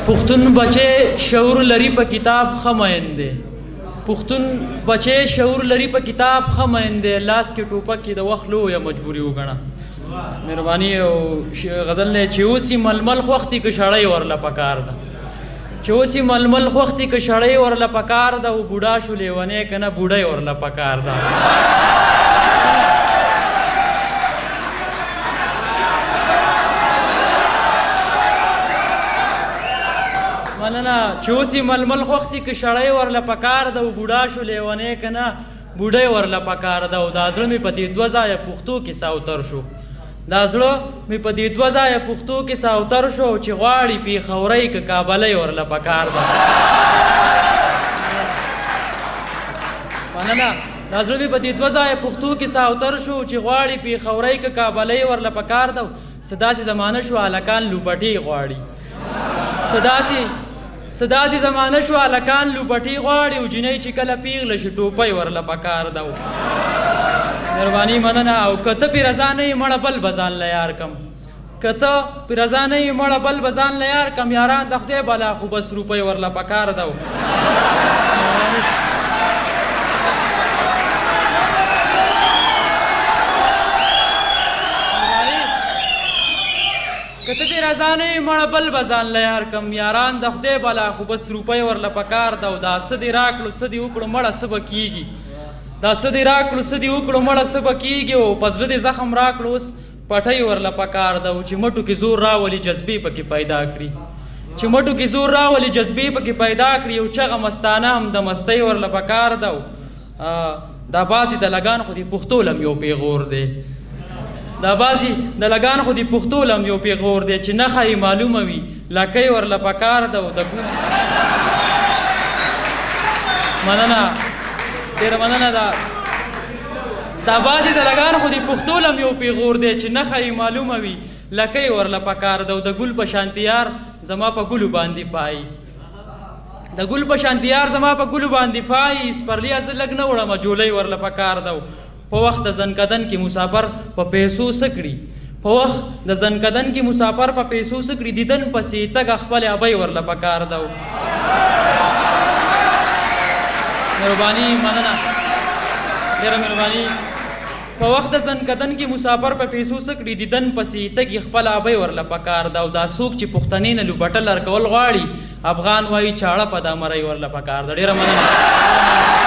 پښتون بچي شعور لري په کتاب خمین دی پښتون بچي شعور لري په کتاب خمین دی لاس کې ټوپک کې د وخت لو یا مجبوري وګڼه مهرباني او غزل نه چې اوسې ململ خوختي کې شړۍ ورله پکار ده چې اوسې ململ خوختي کې شړۍ ورله پکار ده او بوډا شو لیونی که نه بوډۍ ورله پکار ده مننه چې اوسې ململ خوختي که شړۍ ورله پکار ده او بوډا شو لیونی که نه بوډۍ ورله پکار ده او دا زړه مې په دې دوه ځایه پښتو کې ساوتر شو دا زړه مې په دې دوه ځایه پښتو کې ساوتر شو چې غواړي پېښورۍ که کابلۍ ورله پکار ده مننه دا زړه مې په دې دوه ځایه پښتو کې ساوتر شو چې غواړي پېښورۍ که کابلۍ ورله پکار ده څه داسې زمانه شو هلکان لوبټې غواړي څه داسې زمانه شو هلکان لوبټې غواړي او جنۍ چې کله پیغله شي ټوپۍ ورله پکار ده مهرباني مننه او که ته پې رضا نه یې مړه بل به ځان له یار کم که ته پې رضا نه یې مړه بل به ځان له یار کم یاران د خدای بلا خو بس روپۍ ورله پکار ده که ته دې رضا نه یې مړه بل به ځان له یار کم یاران د خدای بلا خو بس روپۍ ورله پکار ده او دا څه دې راکړو څه دې وکړو مړه څه به کېږي دا څه دې راکړو څه دې وکړو مړه څه به کېږي او په زړه دې زخم راکړو اوس پټۍ ورله پکار ده او چې مټو کې زور راولي جذبې پکې پیدا کړي چې مټو کې زور راولي جذبې پکې پیدا کړي او چغه مستانه هم د مستۍ ورله پکار ده دا بعضې د لګان خو دې پښتو لم یو پیغور دی دا بعضې د لګان خو دې پښتو لم یو پیغور دی چې نښه یې معلومه وي لکۍ ورله پکار ده او د مننه ډېره مننه دا بعضې د لګان خو دې پښتو لم یو پیغور دی چې نښه یې معلومه وي لکۍ ورله پکار ده او د ګل په شانتې یار زما په ګلو باندې پایي د ګل په شانتې یار زما په ګلو باندې پایي سپرلیا زه لږ نه وړم جولۍ ورله پکار ده په وخت د زنکدن کې مسافر په پیسو څه کړي په وخت د زنکدن کې مسافر په پیسو څه کړي دیدن پسې تګ خپل ابۍ ورله پکار ده مهرباني مننه ډېره مهرباني په وخت د زنکدن کې مسافر په پیسو څه کړي دیدن پسې تګ خپل ابۍ ورله پکار ده او دا څوک چې پښتنې نه لوبټل ارکول غواړي افغان وایي چاړه په دا مرۍ ورله پکار ده ډېره مننه